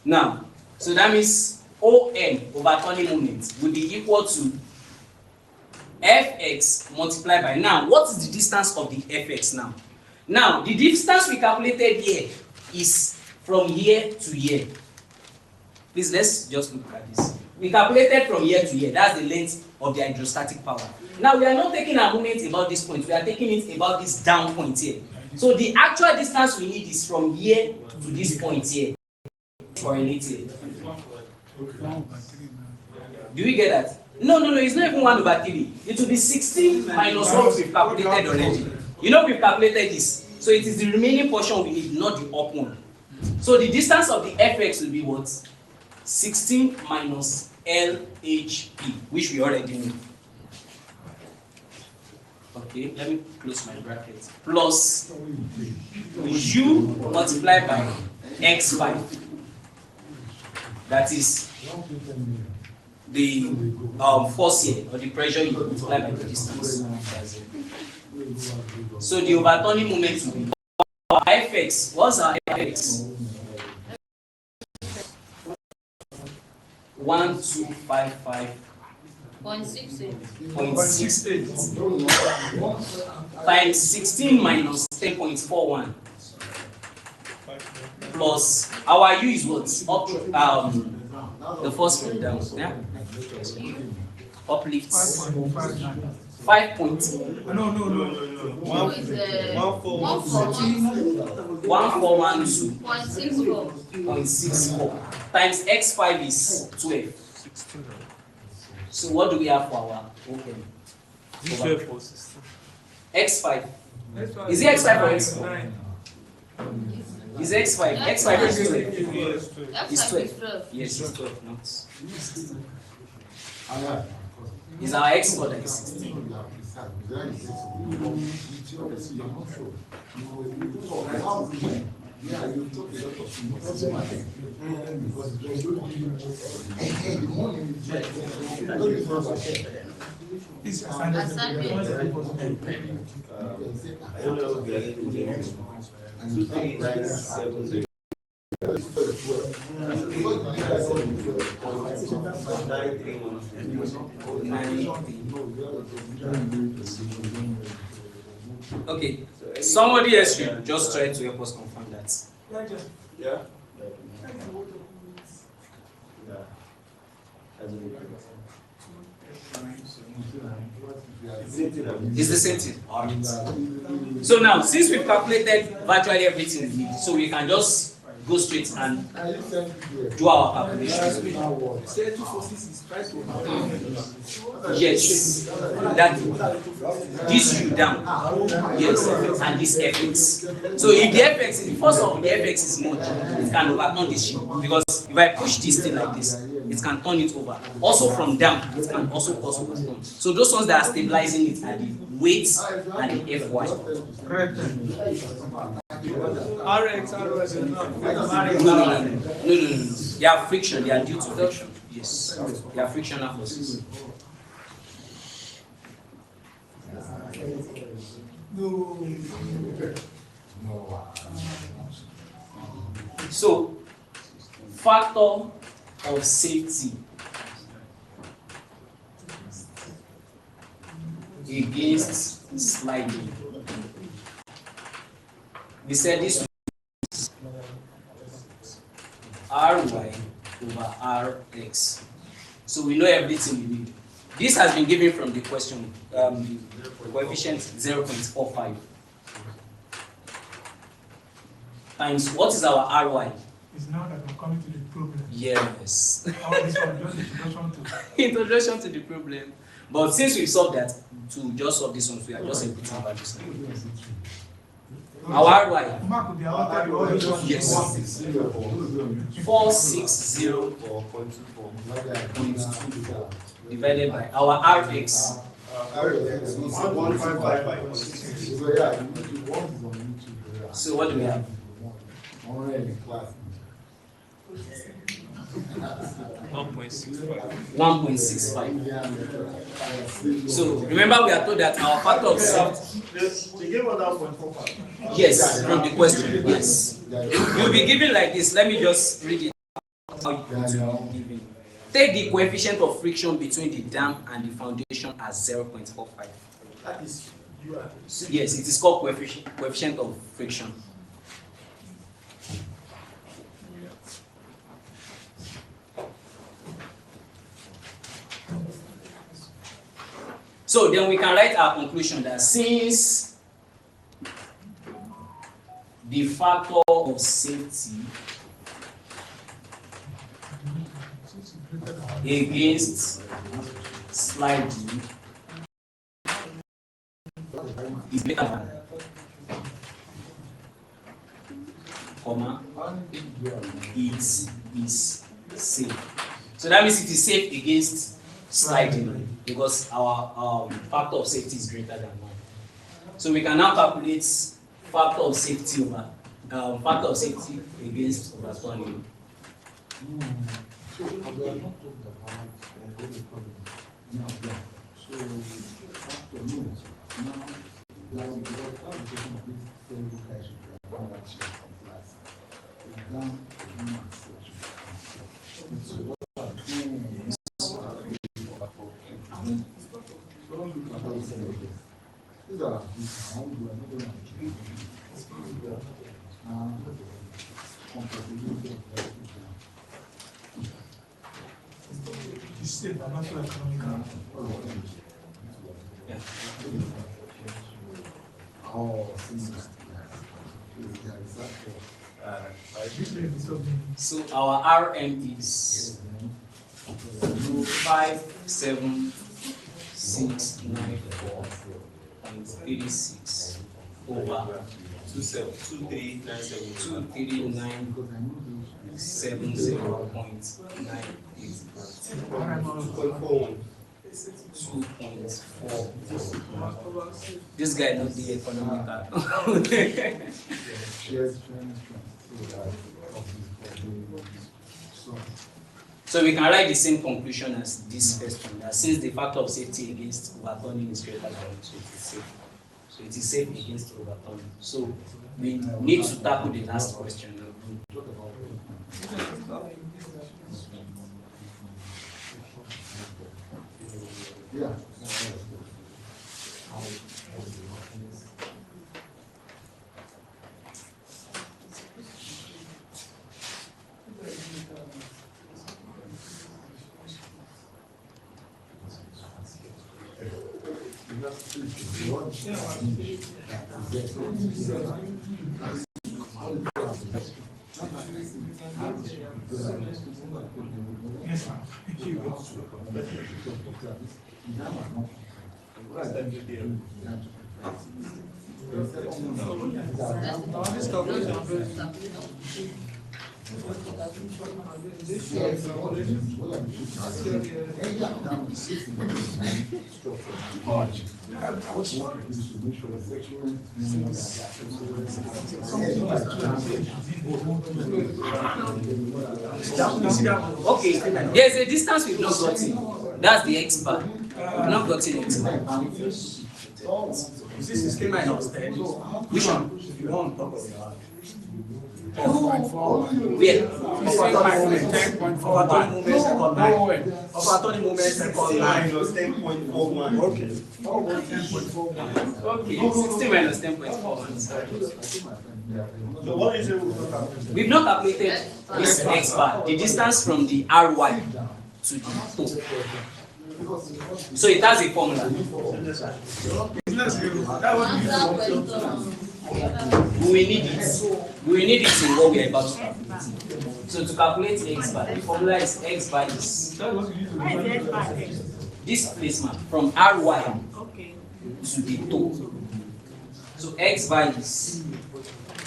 Now, so that means OM, overturning moment, will be equal to Fx multiplied by, now, what is the distance of the Fx now? Now, the distance we calculated here is from here to here. Please, let's just look at this. We calculated from here to here. That's the length of the hydrostatic power. Now, we are not taking a moment about this point. We are taking it about this down point here. So, the actual distance we need is from here to this point here. Correlated. Do we get that? No, it's not even 1/3. It will be 16 minus what we've calculated already. You know we've calculated this. So it is the remaining portion we need, not the up one. So the distance of the Fx will be what? 16 minus LHP, which we already know. Okay, let me close my bracket. Plus U multiplied by X5. That is the force here, or the pressure you multiply by the distance. So the overturning moment will be our Fx. What's our Fx? 1255.68 times 16 minus 10.41 plus our U is what? Up the first one down. Yeah. Uplift 5 point. No. 1412.64 times x5 is 12. So what do we have for our open? X5. Is it X5 or X4? Is x5? X5 is 12. It's 12. Yes, it's 12. Not. Is our x4 that is 16? Yeah, you talk a lot of things. Because it's the morning It's Okay, somebody else should just try to help us confirm that. Yeah. It's the same thing. Alright. So now, since we've calculated virtually everything we need, so we can just go straight and do our calculations. Yes, that this should down. Yes, and this fx. So if the fx, if the force of the fx is much, it can overturn this sheet. Because if I push this thing like this, it can turn it over. Also from down, it can also cause overturn. So those ones that are stabilizing it are the weights and the fy. RX, RX, No. They are friction. They are due to friction. Yes, they are frictional forces. So, factor of safety against sliding. We said this is Ry over Rx. So we know everything we need. This has been given from the question, coefficient 0.45 times what is our Ry? It's now that we're coming to the problem. Yes. All this one, just introduction to. Introduction to the problem. But since we've solved that, to just solve this one, we are just inputting values now. Our Ry. Mark would be allotted to all these ones. Yes. 460.24 divided by our Rx. So what do we have? 1.65. So remember we are told that our factor of safety. They gave us that 1.45. Yes, from the question. Yes. You'll be given like this. Let me just read it. Take the coefficient of friction between the dam and the foundation as 0.45. That is you are. Yes, it is called coefficient of friction. So then we can write our conclusion that since the factor of safety against sliding is greater than, comma, it is safe. So that means it is safe against sliding because our factor of safety is greater than 1. So we can now calculate factor of safety over factor of safety against overturning. So our RM is 57,694.36 over 23970.98. 2.4. This guy knows the economical. So we can write the same conclusion as this first one, that since the factor of safety against overturning is greater than 1, so it is safe. So it is safe against overturning. So we need to tackle the last question now. Yeah. Okay, there's a distance we've not gotten. That's the X bar. We've not gotten it. Is this system minus 10? Which one? You want top of your heart. Where? Overturning moment second line. Minus 10.41. Okay. Okay, 60 minus 10.4. So what is it? We've not calculated this X bar, the distance from the RY to the toe. So it has a formula. We will need it. We will need it in what we are about to calculate. So to calculate X bar, the formula is X bar is displacement from RY to the toe. So X bar is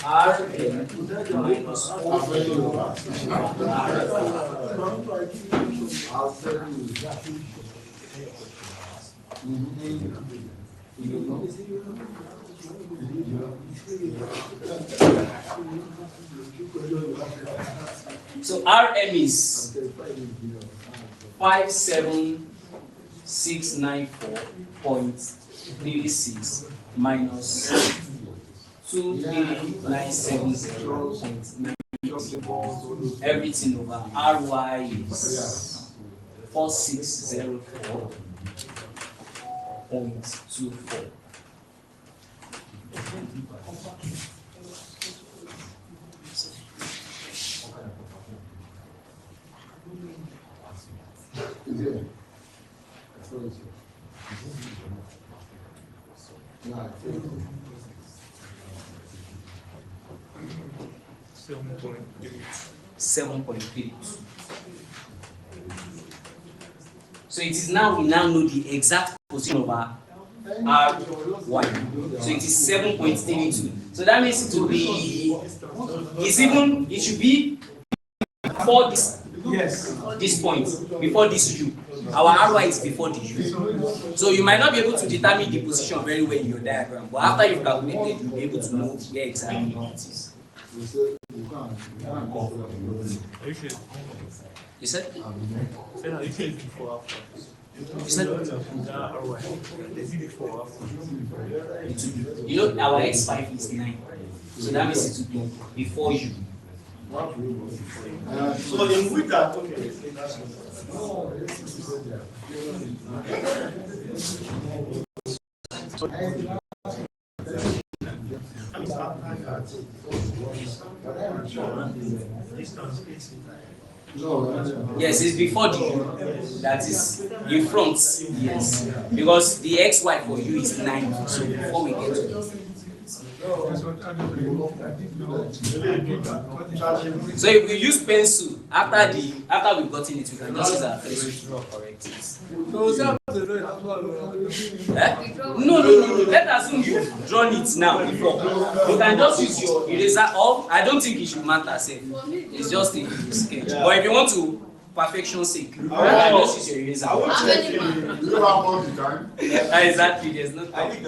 R minus O. So RM is 57694.36 minus 23970.9. Everything over RY is 4604.24. Yeah. 7.3. So it is now, we now know the exact position of our RY. So it is 7.32. So that means it will be, it should be before this point, before this U. Our RY is before the U. So you might not be able to determine the position very well in your diagram, but after you've calculated, you'll be able to know where exactly it is. You said? You said? You know, our X5 is 9. So that means it will be before you. So in with that, okay. Yes, it's before the U. That is in front. Yes. Because the XY for you is 9. So before we get to it. So if we use pencil, after we've gotten it, we can just use our pencil to correct it. No. Let's assume you've drawn it now before. You can just use your eraser off. I don't think it should matter, say. It's just a sketch. But if you want to perfection sake, you can just use your eraser. You have all the time. Exactly, there's no time.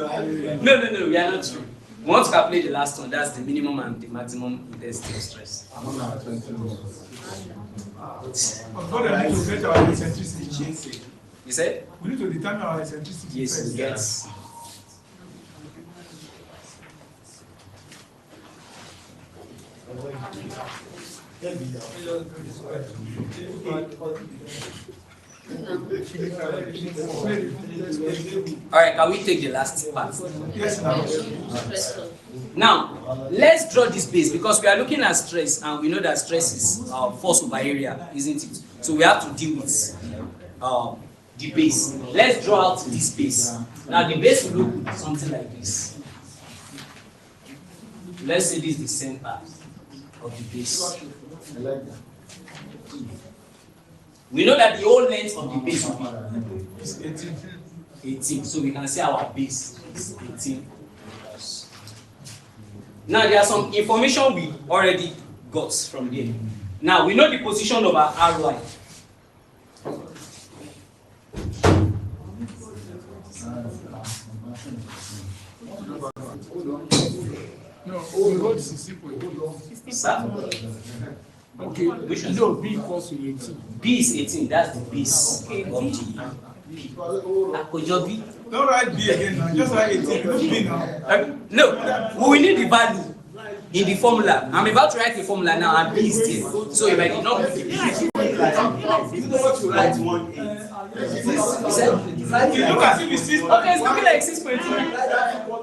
No, we are not sure. We want to calculate the last one, that's the minimum and the maximum intensity of stress. But God, I need to get our eccentricity. You said? We need to determine our eccentricity. Yes, first. yes. Alright, can we take the last part? Yes, now. Stressful. Now, let's draw this base because we are looking at stress and we know that stress is force over area, isn't it? So we have to deal with the base. Let's draw out this base. Now, the base will look something like this. Let's say this is the center of the base. We know that the whole length of the base will be It's 18. 18. So we can say our base is 18. Now there are some information we already got from there. Now we know the position of our RY. No, we hold 60.2. Sir? Okay, Which one? no, B equals to 18. B is 18. That's the base of the B. Akojobi. Don't write B again now, just write 18. Look B now. No, we will need the value in the formula. I'm about to write the formula now and B is there. So if I did not put it, You know what you write 1 8. you said, You look as if it's 6. okay, it's looking like 6.2.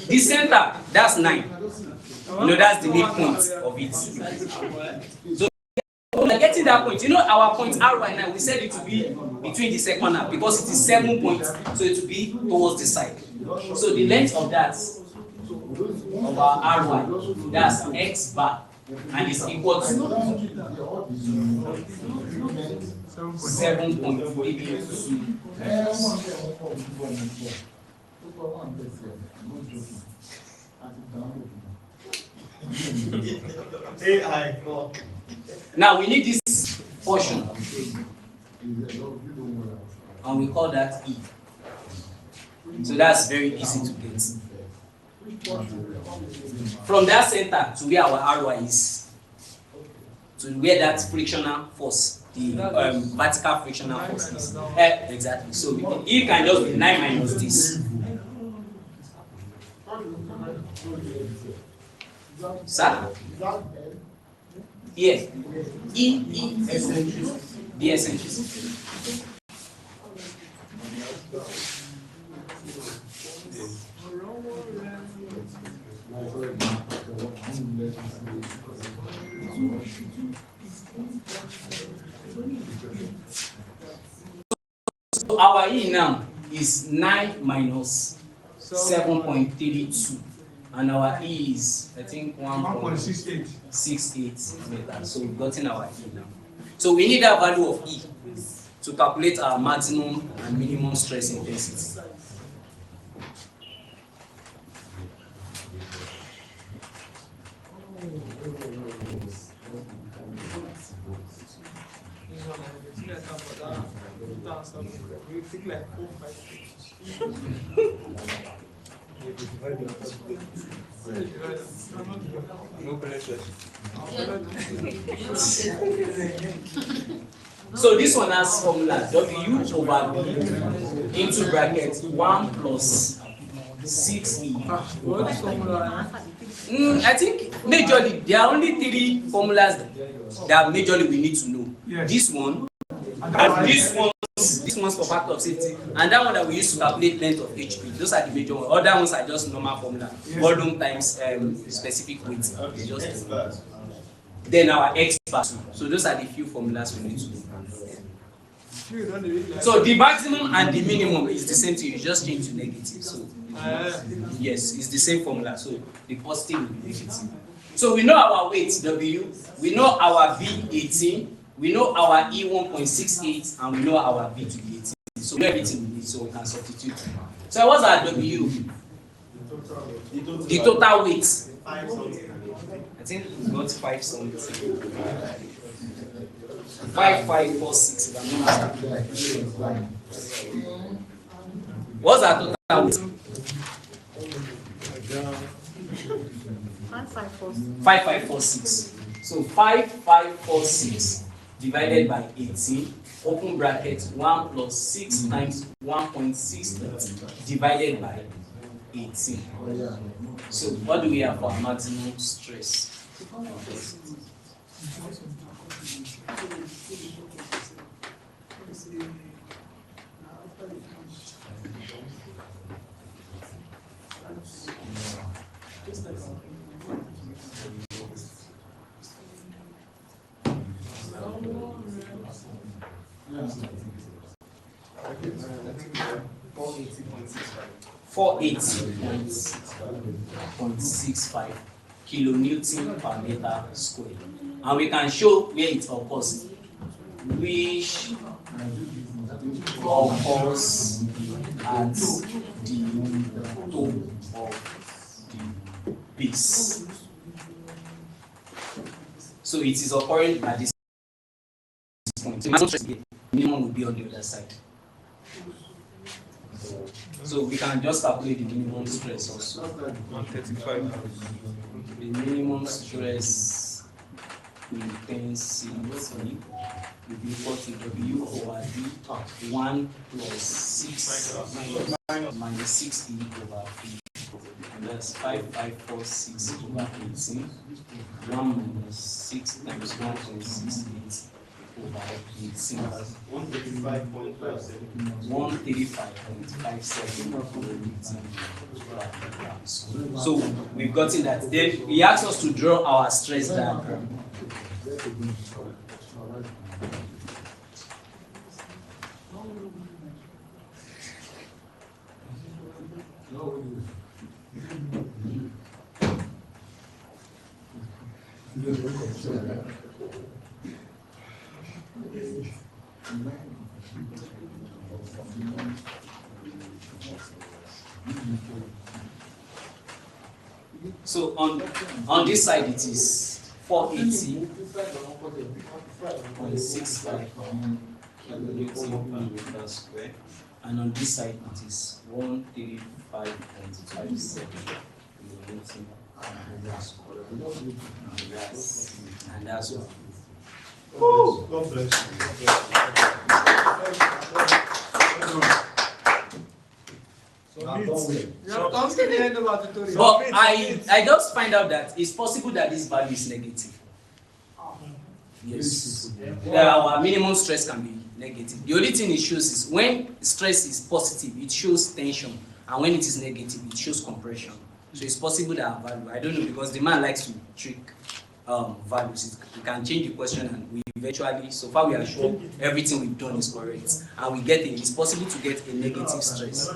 The center, that's 9. You know, that's the midpoint of it. So we're getting that point. You know, our point R right now, we said it to be between the second half because it is 7 points, so it will be towards the side. So the length of that, of our RY, that's X bar, and it's equal to 7.32. Now we need this portion, and we call that E. So that's very easy to get. From that center to where our RY is, to where that frictional force, the vertical frictional force is. Exactly. So E can just be 9 minus this. Sir? Yes. E eccentricity. The eccentricity. So our E now is 9 minus 7.32, and our E is, I think, 1.68. 1.68 meters. So we've gotten our E now. So we need that value of E to calculate our maximum and minimum stress intensity. So this one has formula W over B into bracket 1 plus 6E. What is formula? I think majorly there are only 3 formulas that majorly we need to know. Yes. This one, and this one's for factor of safety, and that one that we use to calculate length of HP. Those are the major ones. Other ones are just normal formula. Yes. Volume times specific weight. Just then our X bar. So those are the few formulas we need to know. So the maximum and the minimum is the same thing. You just change to negative. So yes, it's the same formula. So the positive will be negative. So we know our weight W, we know our V 18, we know our E 1.68, and we know our V to be 18. So we know everything we need, so we can substitute. So what's our W? The total weight. I think we got 5 something. 5546. If I'm not mistaken. What's our total weight? 5546. So 5546 divided by 18, open bracket, 1 plus 6 times 1.6 divided by 18. So what do we have for our maximum stress? Four 480.65 kilonewton per meter square, and we can show where it occurs, which occurs at the top of the base. So it is occurring at this point. So the minimum will be on the other side. So we can just calculate the minimum stress also. 135. The minimum stress intensity will be equal to W over D 1 plus 6 minus 6 E over P. And that's 5546 over 18. 1 minus 6 times 1.68 over 18. 135.57. So we've gotten that. Then he asked us to draw our stress diagram. So on this side it is 480.65 kilonewton per meter square, and on this side it is 135.57 kilonewton per meter square. And that's what. God bless you. But I just find out that it's possible that this value is negative. Yes. Our minimum stress can be negative. The only thing it shows is when stress is positive, it shows tension, and when it is negative, it shows compression. So it's possible that our value, I don't know, because the man likes to trick values. We can change the question, and we eventually, so far we are sure everything we've done is correct, and we get it's possible to get a negative stress.